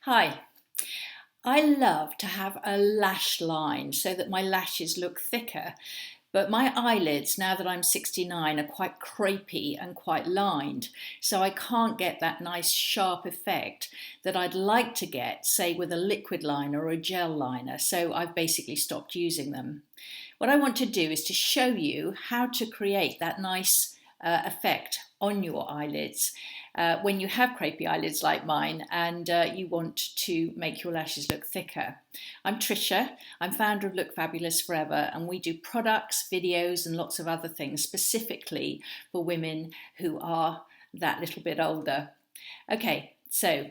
Hi, I love to have a lash line so that my lashes look thicker, but my eyelids, now that I'm 69, are quite crepey and quite lined, so I can't get that nice sharp effect that I'd like to get, say, with a liquid liner or a gel liner, so I've basically stopped using them. What I want to do is to show you how to create that nice effect on your eyelids when you have crepey eyelids like mine and you want to make your lashes look thicker. I'm Tricia, I'm founder of Look Fabulous Forever, and we do products, videos and lots of other things specifically for women who are that little bit older. Okay, so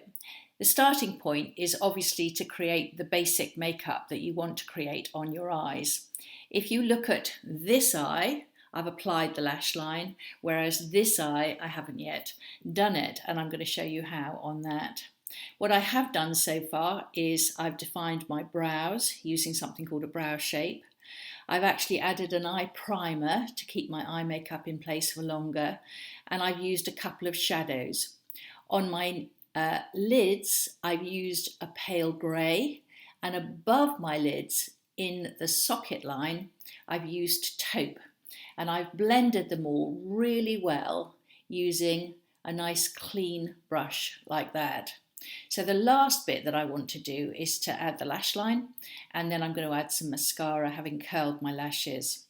the starting point is obviously to create the basic makeup that you want to create on your eyes. If you look at this eye, I've applied the lash line, whereas this eye, I haven't yet done it, and I'm going to show you how on that. What I have done so far is I've defined my brows using something called a brow shape. I've actually added an eye primer to keep my eye makeup in place for longer, and I've used a couple of shadows. On my lids, I've used a pale grey, and above my lids in the socket line, I've used taupe. And I've blended them all really well using a nice clean brush like that. So the last bit that I want to do is to add the lash line, and then I'm going to add some mascara, having curled my lashes.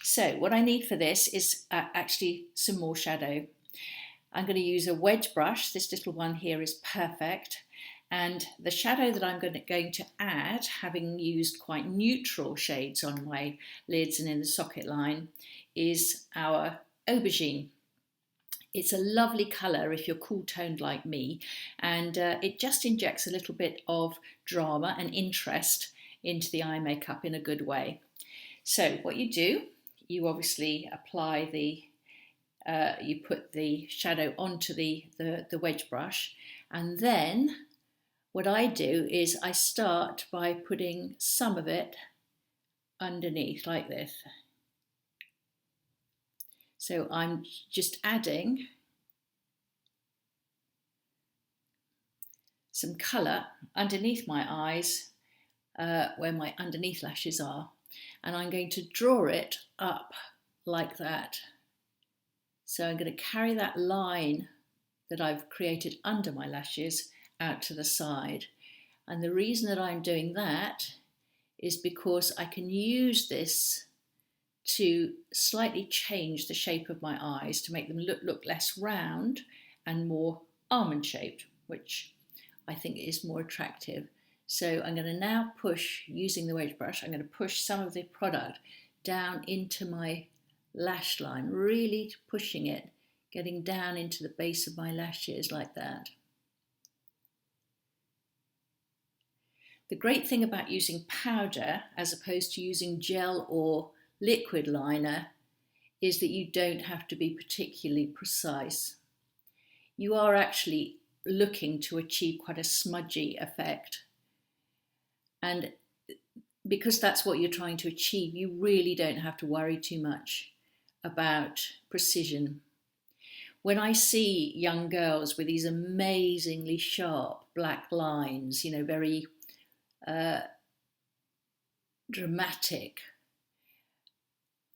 So what I need for this is actually some more shadow. I'm going to use a wedge brush. This little one here is perfect. And the shadow that I'm going to add, having used quite neutral shades on my lids and in the socket line, is our Aubergine. It's a lovely colour if you're cool toned like me, and it just injects a little bit of drama and interest into the eye makeup in a good way. So what you do, you obviously apply you put the shadow onto the wedge brush, and then what I do is I start by putting some of it underneath like this. So I'm just adding some colour underneath my eyes where my underneath lashes are, and I'm going to draw it up like that. So I'm going to carry that line that I've created under my lashes out to the side. And the reason that I'm doing that is because I can use this to slightly change the shape of my eyes to make them look less round and more almond shaped, which I think is more attractive. So I'm going to now push, using the wedge brush, I'm going to push some of the product down into my lash line, really pushing it, getting down into the base of my lashes like that. The great thing about using powder as opposed to using gel or liquid liner is that you don't have to be particularly precise. You are actually looking to achieve quite a smudgy effect, and because that's what you're trying to achieve, you really don't have to worry too much about precision. When I see young girls with these amazingly sharp black lines, you know, very dramatic,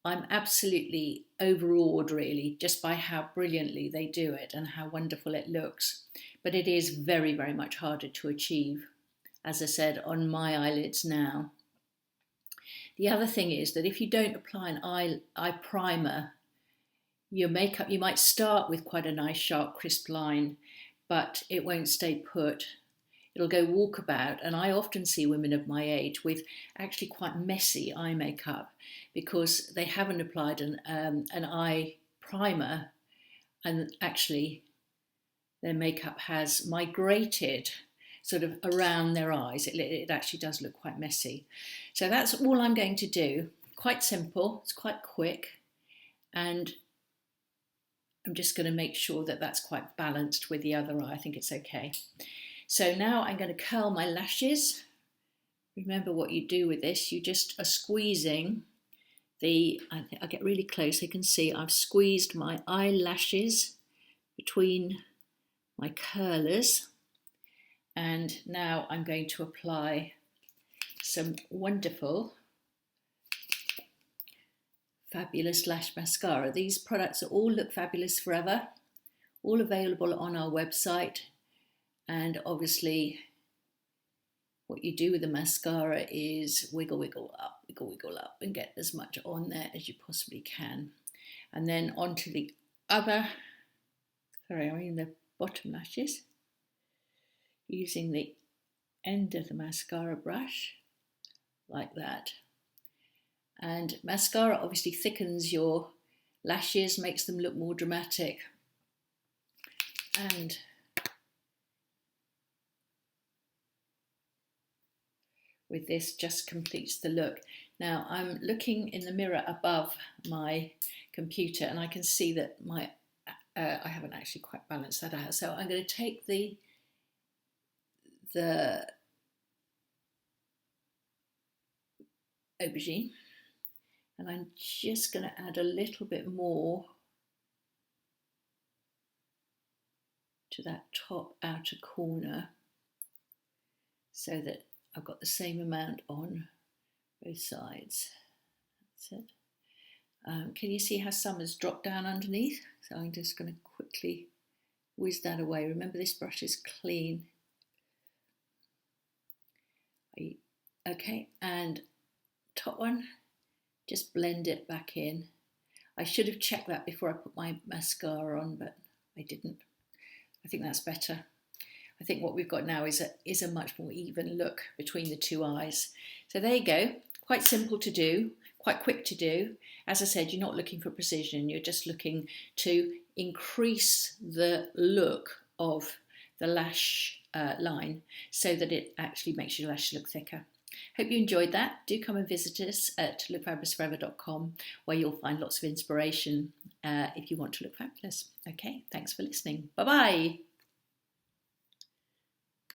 I'm absolutely overawed really just by how brilliantly they do it and how wonderful it looks. But it is very, very much harder to achieve, as I said, on my eyelids now. The other thing is that if you don't apply an eye primer, your makeup, you might start with quite a nice sharp crisp line, but it won't stay put. It'll go walkabout, and I often see women of my age with actually quite messy eye makeup because they haven't applied an eye primer, and actually their makeup has migrated sort of around their eyes. It actually does look quite messy. So that's all I'm going to do. Quite simple, it's quite quick, and I'm just going to make sure that that's quite balanced with the other eye. I think it's okay. So now I'm going to curl my lashes. Remember what you do with this, you just are squeezing I'll get really close so you can see I've squeezed my eyelashes between my curlers, And now I'm going to apply some wonderful Fabulous Lash Mascara. These products all look fabulous forever, all available on our website. And obviously what you do with the mascara is wiggle up and get as much on there as you possibly can. And then onto the other, the bottom lashes, using the end of the mascara brush like that. And mascara obviously thickens your lashes, makes them look more dramatic, and with this just completes the look. Now I'm looking in the mirror above my computer and I can see that I haven't actually quite balanced that out. So I'm going to take the Aubergine and I'm just going to add a little bit more to that top outer corner so that I've got the same amount on both sides. That's it. Can you see how some has dropped down underneath? So I'm just going to quickly whiz that away. Remember, this brush is clean. Okay, and top one, just blend it back in. I should have checked that before I put my mascara on, but I didn't. I think that's better. I think what we've got now is a much more even look between the two eyes. So there you go, quite simple to do, quite quick to do. As I said, you're not looking for precision, you're just looking to increase the look of the lash line so that it actually makes your lashes look thicker. Hope you enjoyed that. Do come and visit us at lookfabulousforever.com, where you'll find lots of inspiration if you want to look fabulous. Okay, thanks for listening. Bye-bye.